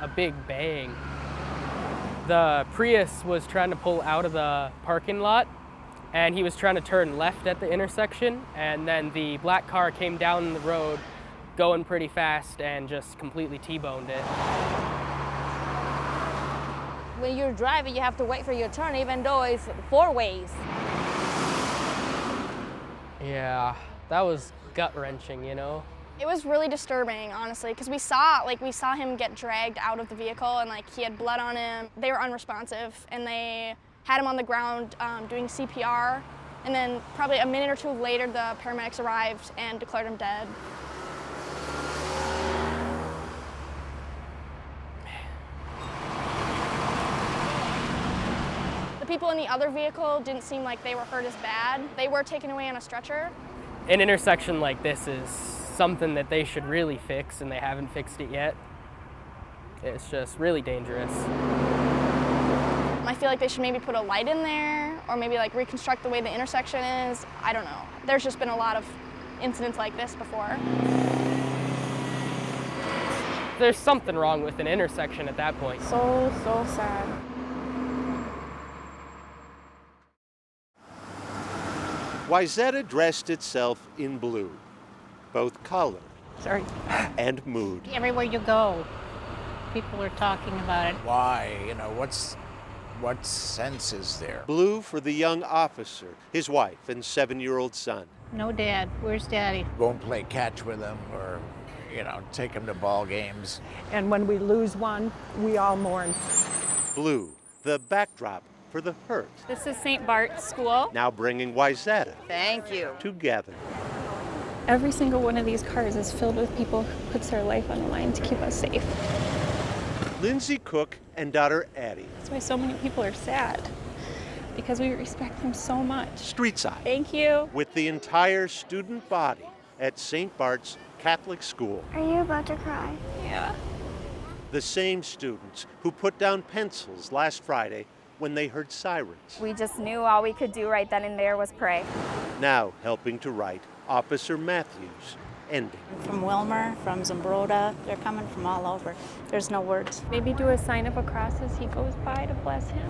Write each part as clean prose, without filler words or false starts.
a big bang. The Prius was trying to pull out of the parking lot, and he was trying to turn left at the intersection, and then the black car came down the road going pretty fast and just completely T-boned it. When you're driving, you have to wait for your turn, even though it's 4 ways. Yeah, that was gut-wrenching, you know? It was really disturbing, honestly, because we saw him get dragged out of the vehicle, and he had blood on him. They were unresponsive, and they had him on the ground doing CPR, and then probably a minute or two later, the paramedics arrived and declared him dead. The people in the other vehicle didn't seem like they were hurt as bad. They were taken away on a stretcher. An intersection like this is something that they should really fix, and they haven't fixed it yet. It's just really dangerous. I feel like they should maybe put a light in there, or maybe reconstruct the way the intersection is. I don't know. There's just been a lot of incidents like this before. There's something wrong with an intersection at that point. So sad. Wayzata dressed itself in blue, both color and mood. Everywhere you go, people are talking about it. Why? What sense is there? Blue for the young officer, his wife, and 7-year-old son. No dad. Where's daddy? Won't play catch with them or, take him to ball games. And when we lose one, we all mourn. Blue, the backdrop for the hurt. This is St. Bart's School. Now bringing Wayzata together. Every single one of these cars is filled with people who puts their life on the line to keep us safe. Lindsay Cook and daughter Addie. That's why so many people are sad, because we respect them so much. Streetside. Thank you. With the entire student body at St. Bart's Catholic School. Are you about to cry? Yeah. The same students who put down pencils last Friday when they heard sirens. We just knew all we could do right then and there was pray. Now helping to write Officer Matthews' ending. From Wilmer, from Zambroda, they're coming from all over. There's no words. Maybe do a sign of a cross as he goes by to bless him.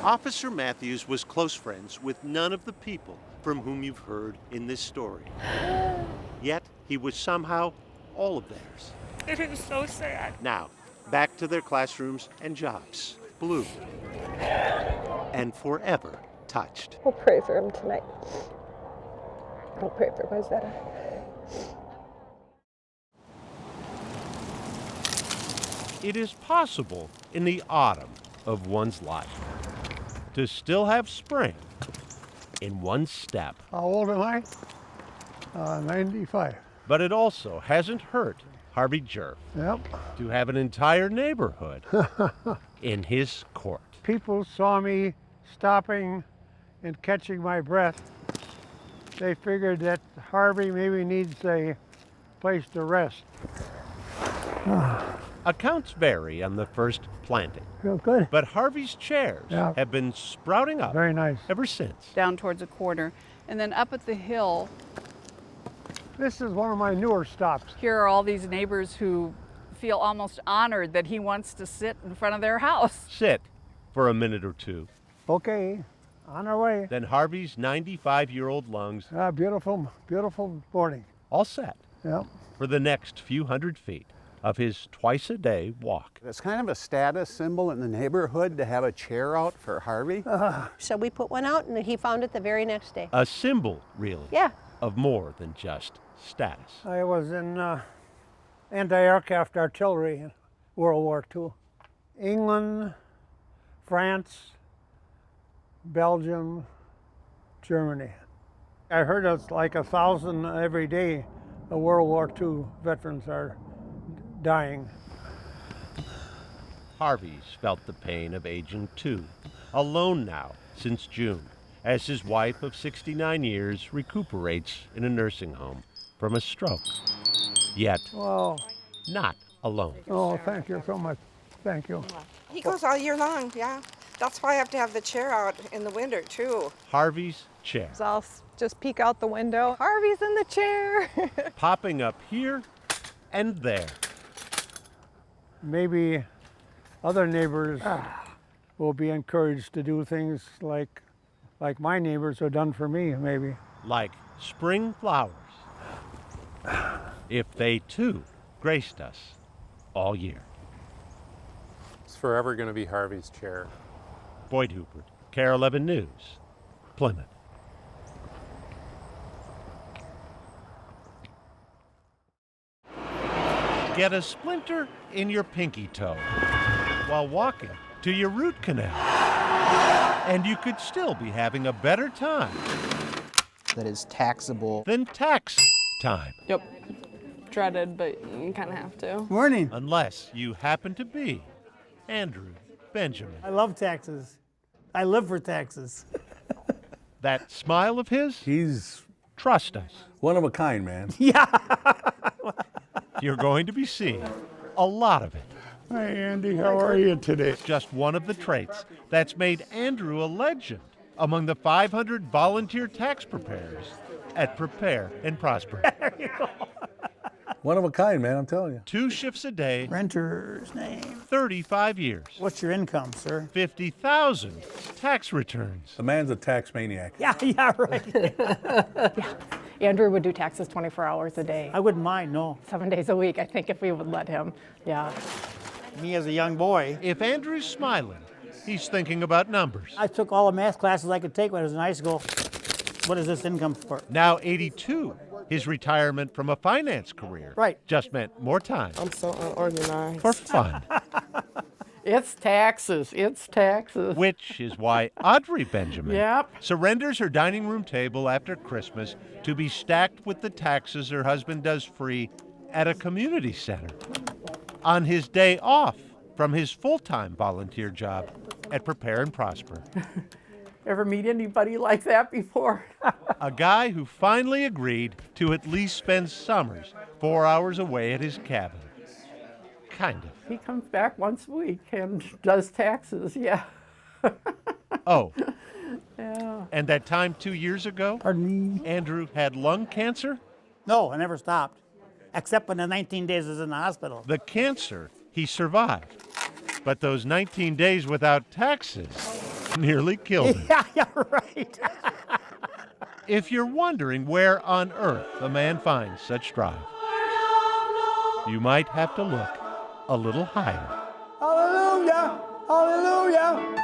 Officer Matthews was close friends with none of the people from whom you've heard in this story. Yet he was somehow all of theirs. It is so sad. Now, back to their classrooms and jobs. Blue. And forever touched. We'll pray for him tonight. We'll pray for Wayzata. It is possible in the autumn of one's life to still have spring in one step. How old am I? 95. But it also hasn't hurt Harvey Jerf to have an entire neighborhood in his court. People saw me stopping and catching my breath. They figured that Harvey maybe needs a place to rest. Accounts vary on the first planting. Feel good. But Harvey's chairs have been sprouting up Very nice. ever since. Down towards a corner, and then up at the hill. This is one of my newer stops. Here are all these neighbors who feel almost honored that he wants to sit in front of their house. Sit for a minute or two. Okay, on our way. Then Harvey's 95-year-old lungs. Beautiful, beautiful morning. All set Yep. for the next few hundred feet of his twice-a-day walk. It's kind of a status symbol in the neighborhood to have a chair out for Harvey. So we put one out, and he found it the very next day. A symbol, really, of more than just status. I was in anti-aircraft artillery in World War II. England, France, Belgium, Germany. I heard it's like 1,000 every day of World War II veterans are dying. Harvey's felt the pain of aging too, alone now since June, as his wife of 69 years recuperates in a nursing home from a stroke. Yet, not alone. Oh, thank you so much. Thank you. He goes all year long, yeah. That's why I have to have the chair out in the winter, too. Harvey's chair. I'll just peek out the window. Harvey's in the chair. Popping up here and there. maybe other neighbors will be encouraged to do things like my neighbors have done for me, maybe. Like spring flowers, if they too graced us all year. It's forever going to be Harvey's chair. Boyd Hooper, KARE 11 News, Plymouth. Get a splinter in your pinky toe while walking to your root canal, and you could still be having a better time. That is taxable. Than tax time. Yep. Dreaded, but you kind of have to. Morning. Unless you happen to be Andrew Benjamin. I love taxes. I live for taxes. That smile of his? He's Trust us. one of a kind, man. Yeah. You're going to be seeing a lot of it. Hi, Andy. How are you today? Just one of the traits that's made Andrew a legend among the 500 volunteer tax preparers at Prepare and Prosper. There you go. One of a kind, man, I'm telling you. 2 shifts a day. Renter's name. 35 years. What's your income, sir? 50,000 tax returns. The man's a tax maniac. Yeah, right. Andrew would do taxes 24 hours a day. I wouldn't mind, no. 7 days a week, I think, if we would let him. Yeah. Me as a young boy. If Andrew's smiling, he's thinking about numbers. I took all the math classes I could take when I was in high school. What is this income for? Now 82, his retirement from a finance career. Right. Just meant more time. I'm so unorganized. For fun. It's taxes. It's taxes. Which is why Audrey Benjamin Yep. surrenders her dining room table after Christmas to be stacked with the taxes her husband does free at a community center on his day off from his full-time volunteer job at Prepare and Prosper. Ever meet anybody like that before? A guy who finally agreed to at least spend summers 4 hours away at his cabin. Kind of. He comes back once a week and does taxes, yeah. Oh. Yeah. And that time 2 years ago, Pardon me? Andrew had lung cancer? No, I never stopped. Except when the 19 days was in the hospital. The cancer he survived. But those 19 days without taxes nearly killed him. Yeah, right. If you're wondering where on earth a man finds such drive, you might have to look a little higher. Hallelujah! Hallelujah!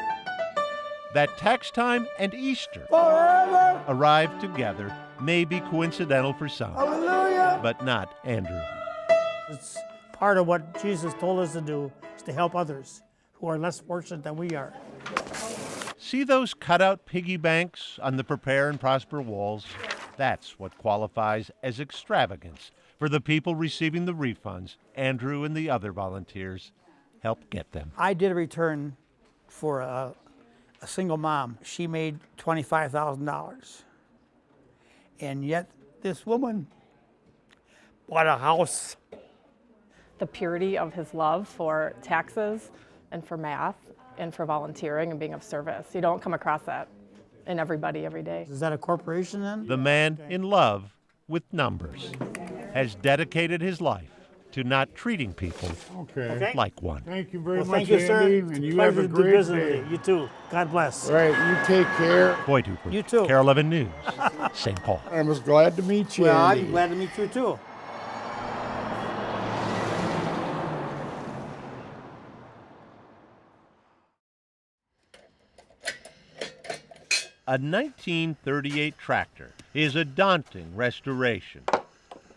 That tax time and Easter Forever! arrive together may be coincidental for some, Hallelujah! but not Andrew. It's part of what Jesus told us to do, is to help others who are less fortunate than we are. See those cutout piggy banks on the Prepare and Prosper walls? That's what qualifies as extravagance for the people receiving the refunds Andrew and the other volunteers help get them. I did a return for a single mom. She made $25,000. And yet this woman bought a house. The purity of his love for taxes and for math and for volunteering and being of service. You don't come across that in everybody every day. Is that a corporation then? The man in love with numbers has dedicated his life to not treating people like one. Thank you very much, Thank you, sir. Andy, and you Pleasure have a to do great business day. with you. You too. God bless. Right, you take care. Boyd Hooper. You too. KARE 11 News, St. Paul. I was glad to meet you, Well, Andy. I'm glad to meet you too. A 1938 tractor is a daunting restoration.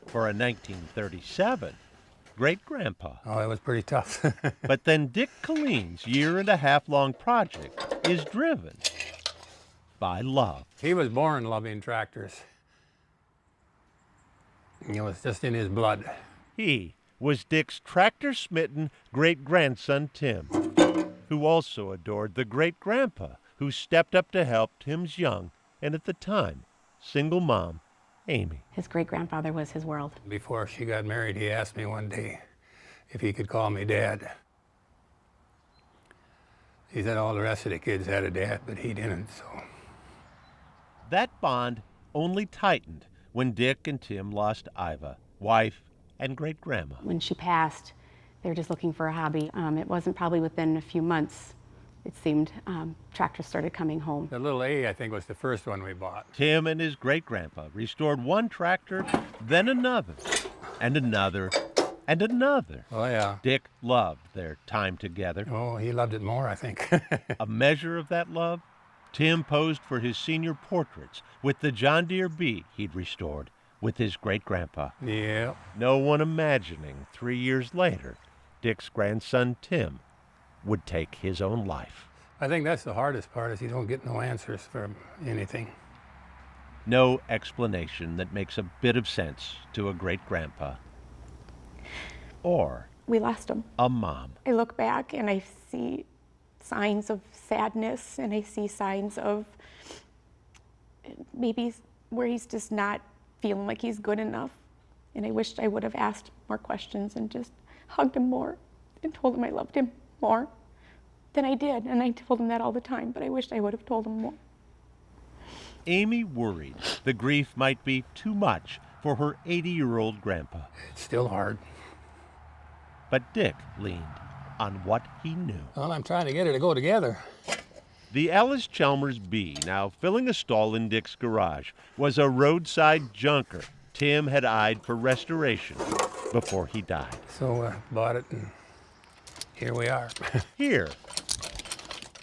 For a 1937 great-grandpa. Oh, it was pretty tough. But then Dick Colleen's year-and-a-half-long project is driven by love. He was born loving tractors. It was just in his blood. He was Dick's tractor-smitten great-grandson, Tim, who also adored the great-grandpa who stepped up to help Tim's young and, at the time, single mom, Amy. His great-grandfather was his world. Before she got married, he asked me one day if he could call me Dad. He said all the rest of the kids had a dad, but he didn't, so. That bond only tightened when Dick and Tim lost Iva, wife and great-grandma. When she passed, They were just looking for a hobby. It wasn't probably within a few months, it seemed, tractors started coming home. The little A, I think, was the first one we bought. Tim and his great-grandpa restored one tractor, then another, and another, and another. Oh, yeah. Dick loved their time together. Oh, he loved it more, I think. A measure of that love, Tim posed for his senior portraits with the John Deere B he'd restored with his great-grandpa. Yeah. No one imagining 3 years later, Dick's grandson Tim would take his own life. I think that's the hardest part, is you don't get no answers from anything. No explanation that makes a bit of sense to a great-grandpa. Or We lost him. a mom. I look back and I see signs of sadness, and I see signs of maybe where he's just not feeling like he's good enough. And I wished I would have asked more questions and just hugged him more and told him I loved him more than I did. And I told him that all the time, but I wished I would have told him more. Amy worried the grief might be too much for her 80-year-old grandpa. It's still hard. But Dick leaned on what he knew. Well, I'm trying to get it to go together. The Alice Chalmers B, now filling a stall in Dick's garage, was a roadside junker Tim had eyed for restoration before he died. So bought it, and here we are. Here,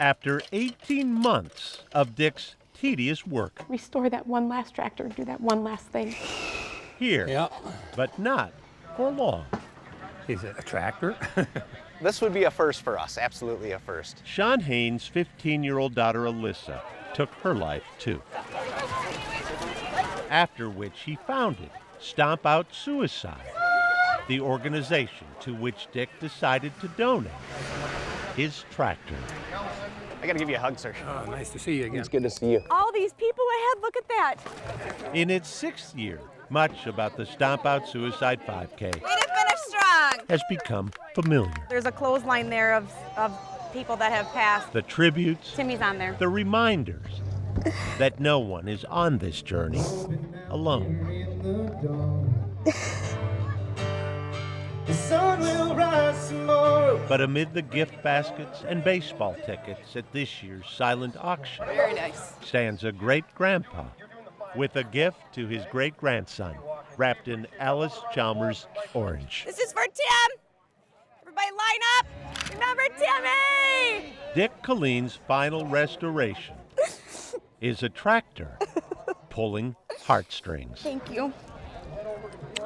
after 18 months of Dick's tedious work. Restore that one last tractor, do that one last thing. Here, Yeah. but not for long. Is it a tractor? This would be a first for us, absolutely a first. Sean Haynes' 15-year-old daughter Alyssa took her life too. After which he founded Stomp Out Suicide, the organization to which Dick decided to donate his tractor. I gotta give you a hug, sir. Oh, nice to see you again. It's good to see you. All these people ahead, look at that. In its 6th year, much about the Stomp Out Suicide 5K Way to finish strong. has become familiar. There's a clothesline there of people that have passed. The tributes, Timmy's on there. the reminders that no one is on this journey alone. The sun will rise tomorrow. But amid the gift baskets and baseball tickets at this year's silent auction Very nice. stands a great-grandpa with a gift to his great-grandson wrapped in Alice Chalmers orange. This is for Tim. Everybody line up. Remember Timmy. Dick Colleen's final restoration is a tractor pulling heartstrings. Thank you.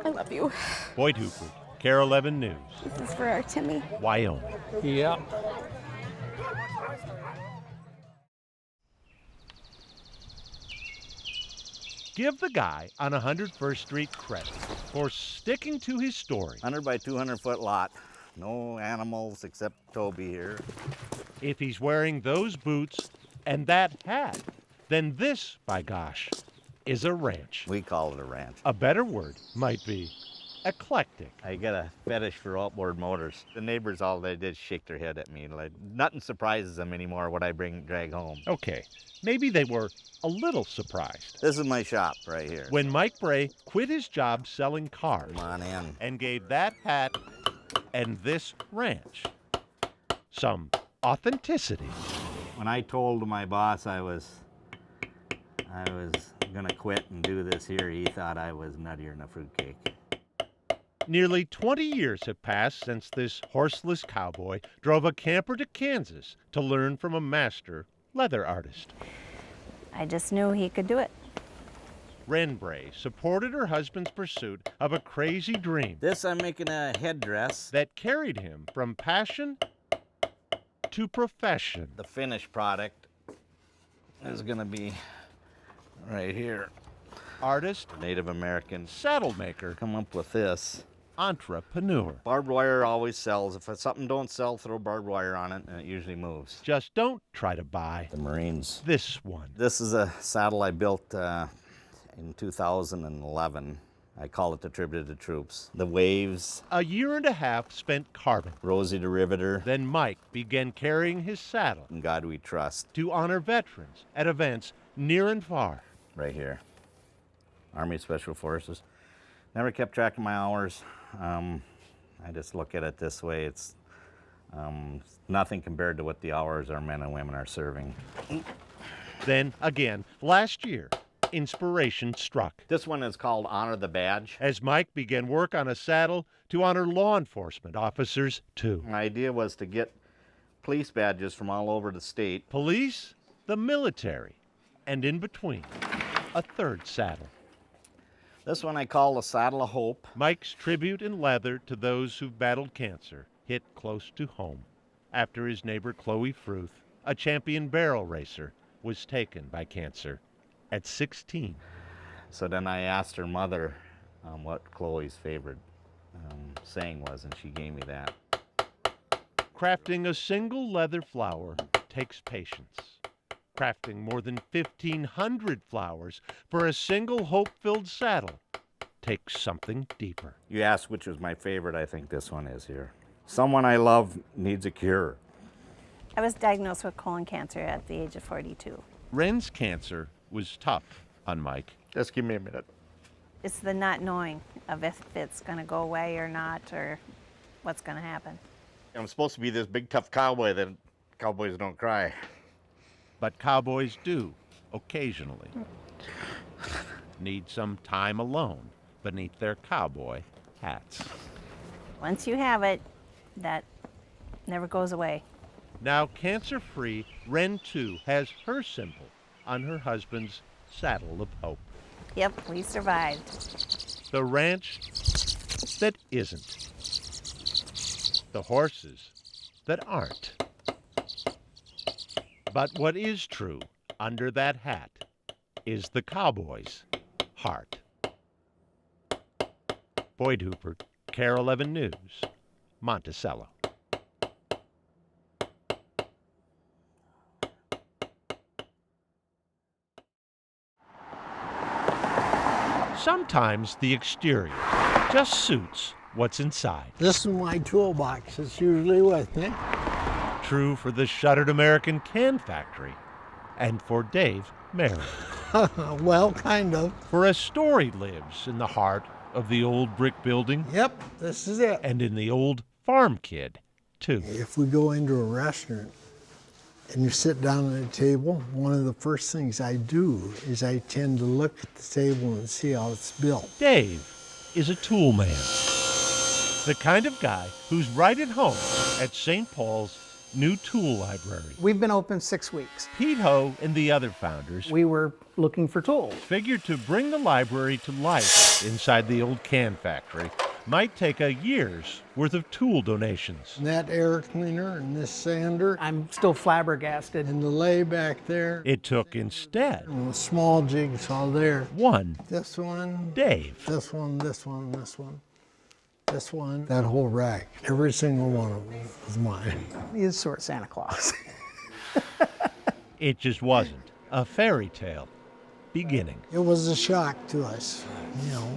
I love you. Boyd Hooper, KARE 11 News, This is for our Timmy. Wyoming. Yeah. Give the guy on 101st Street credit for sticking to his story. 100 by 200 foot lot. No animals except Toby here. If he's wearing those boots and that hat, then this, by gosh, is a ranch. We call it a ranch. A better word might be eclectic. I got a fetish for outboard motors. The neighbors all they did shake their head at me. Like nothing surprises them anymore what I drag home. Okay, maybe they were a little surprised. This is my shop right here. When Mike Bray quit his job selling cars Come on in. and gave that hat and this ranch some authenticity. When I told my boss I was gonna quit and do this here, he thought I was nuttier than a fruitcake. Nearly 20 years have passed since this horseless cowboy drove a camper to Kansas to learn from a master leather artist. I just knew he could do it. Wren Bray supported her husband's pursuit of a crazy dream. This I'm making a headdress that carried him from passion to profession. The finished product is gonna be right here. Artist, Native American saddle maker, come up with this. Entrepreneur. Barbed wire always sells. If something don't sell, throw barbed wire on it and it usually moves. Just don't try to buy the Marines. This one. This is a saddle I built in 2011. I call it the Tribute to the Troops. The waves. A year and a half spent carving. Rosie the Riveter. Then Mike began carrying his saddle. In God we trust. To honor veterans at events near and far. Right here. Army Special Forces. Never kept track of my hours. I just look at it this way. It's nothing compared to what the hours our men and women are serving. Then again, last year, inspiration struck. This one is called Honor the Badge. As Mike began work on a saddle to honor law enforcement officers too. My idea was to get police badges from all over the state. Police, the military, and in between, a third saddle. This one I call the Saddle of Hope. Mike's tribute in leather to those who've battled cancer hit close to home after his neighbor Chloe Fruth, a champion barrel racer, was taken by cancer at 16. So then I asked her mother what Chloe's favorite saying was, and she gave me that. Crafting a single leather flower takes patience. Crafting more than 1,500 flowers for a single hope-filled saddle takes something deeper. You asked which was my favorite. I think this one is here. Someone I love needs a cure. I was diagnosed with colon cancer at the age of 42. Wren's cancer was tough on Mike. Just give me a minute. It's the not knowing of if it's going to go away or not, or what's going to happen. I'm supposed to be this big tough cowboy that cowboys don't cry. But cowboys do, occasionally, need some time alone beneath their cowboy hats. Once you have it, that never goes away. Now cancer-free, Wren too has her symbol on her husband's saddle of hope. Yep, we survived. The ranch that isn't. The horses that aren't. But what is true under that hat is the cowboy's heart. Boyd Hooper, KARE 11 News, Monticello. Sometimes the exterior just suits what's inside. This is my toolbox. It's usually with me. True for the shuttered American can factory and for Dave Merritt. Well, kind of. For a story lives in the heart of the old brick building. Yep, this is it. And in the old farm kid, too. If we go into a restaurant and you sit down at a table, one of the first things I do is I tend to look at the table and see how it's built. Dave is a tool man. The kind of guy who's right at home at St. Paul's new tool library. We've been open 6 weeks. Pete Ho and the other founders We were looking for tools. figured to bring the library to life inside the old can factory might take a year's worth of tool donations. And that air cleaner and this sander. I'm still flabbergasted. And the lay back there. It took instead And the small jigsaw there. one This one. Dave. This one, this one, this one. This one, that whole rack, every single one of them is mine. He is sort of Santa Claus. It just wasn't a fairy tale beginning. It was a shock to us,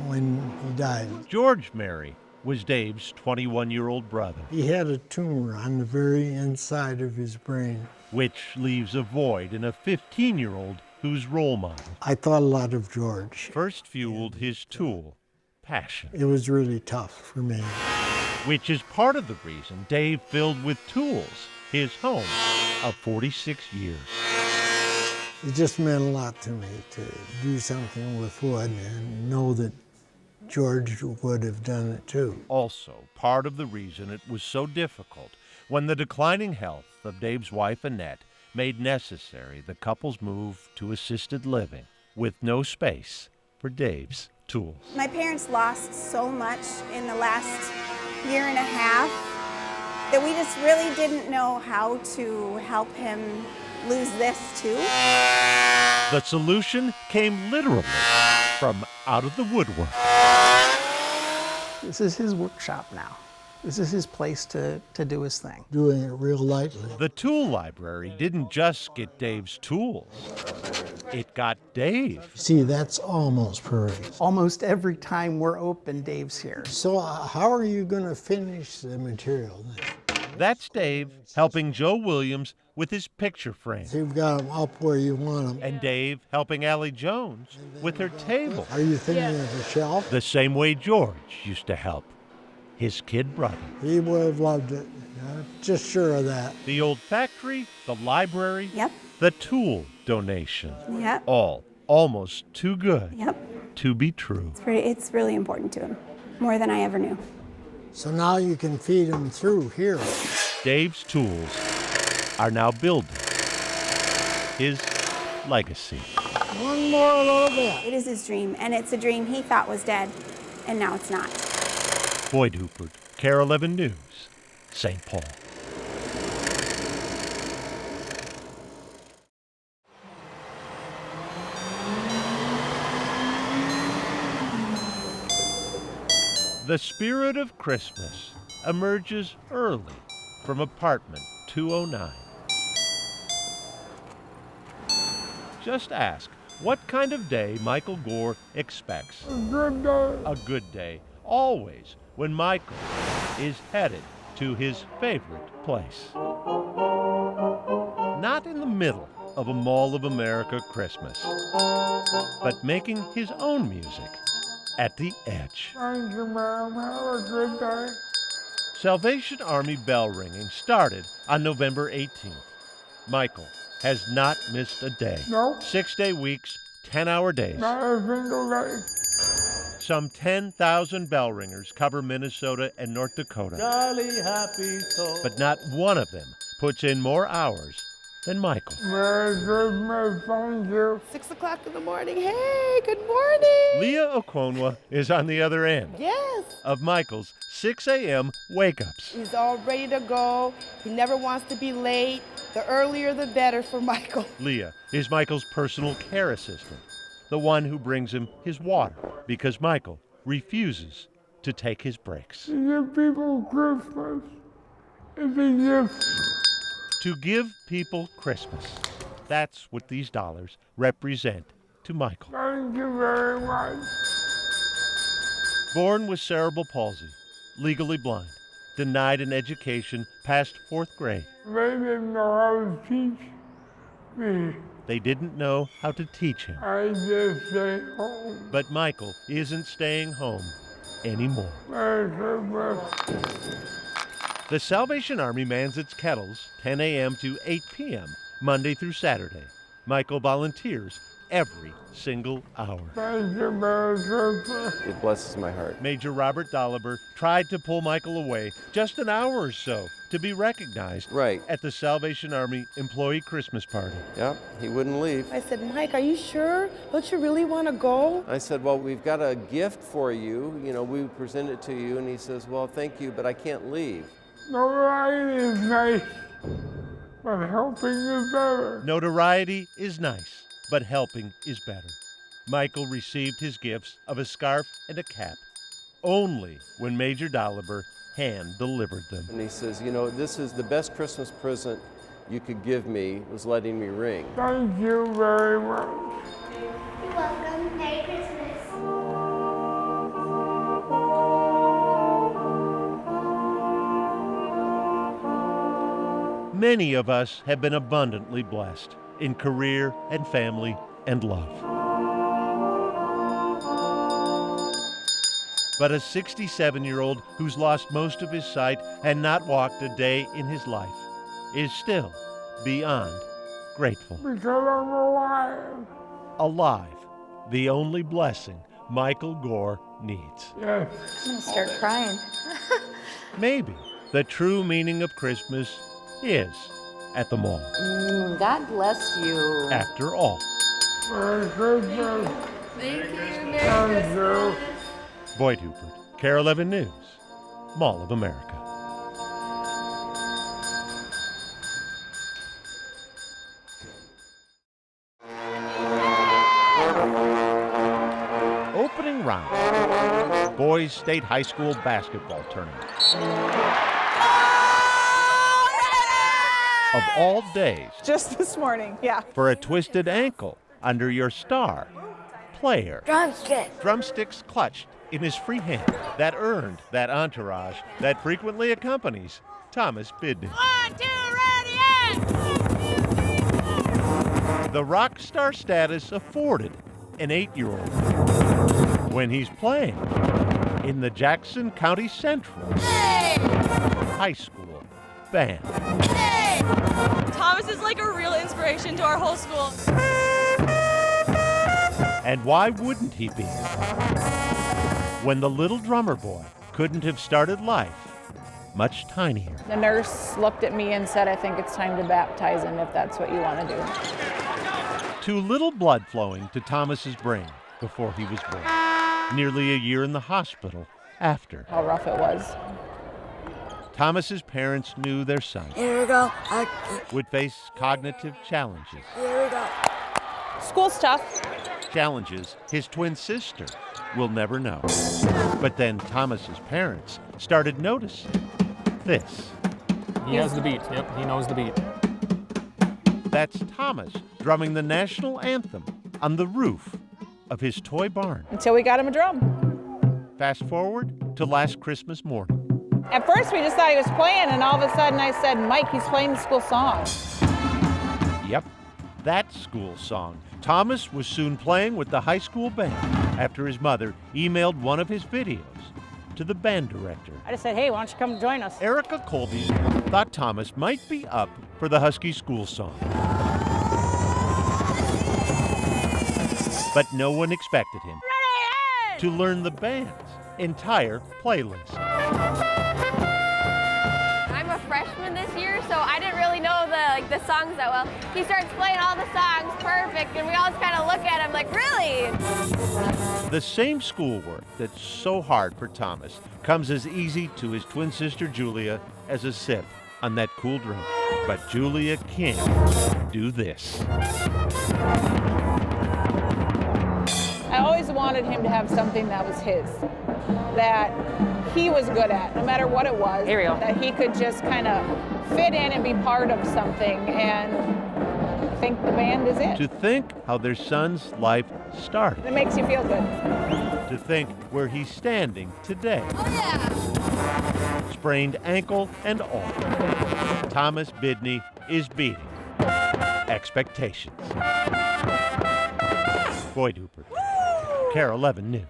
when he died. George Mary was Dave's 21-year-old brother, He had a tumor on the very inside of his brain. which leaves a void in a 15-year-old who's role model I thought a lot of George. first fueled his tool passion, It was really tough for me. which is part of the reason Dave filled with tools his home of 46 years. It just meant a lot to me to do something with wood and know that George would have done it too. Also, part of the reason it was so difficult when the declining health of Dave's wife, Annette, made necessary the couple's move to assisted living with no space for Dave's tools. My parents lost so much in the last year and a half that we just really didn't know how to help him lose this too. The solution came literally from out of the woodwork. This is his workshop now. This is his place to do his thing. Doing it real lightly. The tool library didn't just get Dave's tools. It got Dave. See, that's almost perfect. Almost every time we're open, Dave's here. So how are you going to finish the material then? That's Dave helping Joe Williams with his picture frame. So you've got them up where you want them. And Dave helping Allie Jones with her table. Are you thinking of a shelf? The same way George used to help his kid brother. He would have loved it. I'm just sure of that. The old factory, the library, Yep. the tool donation. Yep. All almost too good Yep. to be true. It's really important to him, more than I ever knew. So now you can feed him through here. Dave's tools are now building his legacy. One more little bit. It is his dream, and it's a dream he thought was dead, and now it's not. Boyd Hooper, KARE 11 News, St. Paul. The spirit of Christmas emerges early from apartment 209. Just ask what kind of day Michael Gore expects. A good day. A good day, always, when Michael is headed to his favorite place. Not in the middle of a Mall of America Christmas, but making his own music at the edge. Thank you, ma'am. Have a good day. Salvation Army bell ringing started on November 18th. Michael has not missed a day. Nope. 6-day weeks, 10-hour days. Not a single day. Some 10,000 bell ringers cover Minnesota and North Dakota. Jolly happy soul. But not one of them puts in more hours than Michael. Merry Christmas, thank you. 6 o'clock in the morning. Hey, good morning. Leah Okwonwa is on the other end Yes. of Michael's 6 a.m. wake-ups. He's all ready to go. He never wants to be late. The earlier the better for Michael. Leah is Michael's personal care assistant, the one who brings him his water because Michael refuses to take his breaks. To give people Christmas is a gift. To give people Christmas. That's what these dollars represent to Michael. Thank you very much. Born with cerebral palsy, legally blind, denied an education past 4th grade. They didn't know how to teach me. They didn't know how to teach him. I just stayed home. But Michael isn't staying home anymore. Merry Christmas. The Salvation Army mans its kettles 10 a.m. to 8 p.m., Monday through Saturday. Michael volunteers every single hour. Thank you, Merry Christmas. It blesses my heart. Major Robert Dolliver tried to pull Michael away just an hour or so to be recognized at the Salvation Army employee Christmas party. Yeah, he wouldn't leave. I said, Mike, are you sure? Don't you really want to go? I said, well, we've got a gift for you. You know, we present it to you. And he says, well, thank you, but I can't leave. Notoriety is nice, but helping is better. Notoriety is nice, but helping is better. Michael received his gifts of a scarf and a cap only when Major Dolliver hand-delivered them. And he says, you know, this is the best Christmas present you could give me, was letting me ring. Thank you very much. You're welcome. Merry Christmas. Many of us have been abundantly blessed in career and family and love. But a 67-year-old who's lost most of his sight and not walked a day in his life is still beyond grateful. Because I'm alive. Alive, the only blessing Michael Gore needs. Yes. I'm gonna start crying. Maybe the true meaning of Christmas is at the mall. God bless you. After all. Merry Christmas. Thank you. Thank you. Boyd Hooper, KARE 11 News, Mall of America. Opening round, Boys State High School basketball tournament. Of all days. Just this morning, yeah. For a twisted ankle under your star player. Drumstick. Drumsticks clutched in his free hand that earned that entourage that frequently accompanies Thomas Bidden. 1, 2, ready, and... The rock star status afforded an 8-year-old when he's playing in the Jackson County Central High School Band. Thomas is like a real inspiration to our whole school. And why wouldn't he be? When the little drummer boy couldn't have started life much tinier. The nurse looked at me and said, I think it's time to baptize him if that's what you want to do. Too little blood flowing to Thomas's brain before he was born. Nearly a year in the hospital after. How rough it was. Thomas's parents knew their son Here we go. would face cognitive challenges. Here we go. School's tough. Challenges his twin sister will never know. But then Thomas's parents started noticing this. He has the beat. Yep, he knows the beat. That's Thomas drumming the national anthem on the roof of his toy barn. Until we got him a drum. Fast forward to last Christmas morning. At first we just thought he was playing, and all of a sudden I said, Mike, he's playing the school song. Yep, that school song. Thomas was soon playing with the high school band after his mother emailed one of his videos to the band director. I just said, hey, why don't you come join us? Erica Colby thought Thomas might be up for the Husky school song. But no one expected him to learn the band's entire playlist. I'm a freshman this year, so I didn't really know the songs that well. He starts playing all the songs perfect, and we all just kind of look at him like, really? The same schoolwork that's so hard for Thomas comes as easy to his twin sister Julia as a sip on that cool drink. But Julia can't do this. I always wanted him to have something that was his, that he was good at, no matter what it was. Here we go. That he could just kind of fit in and be part of something, and I think the band is it. To think how their son's life started. It makes you feel good. To think where he's standing today. Oh, yeah. Sprained ankle and all. Thomas Bidney is beating expectations. Boyd Hooper, KARE 11 News.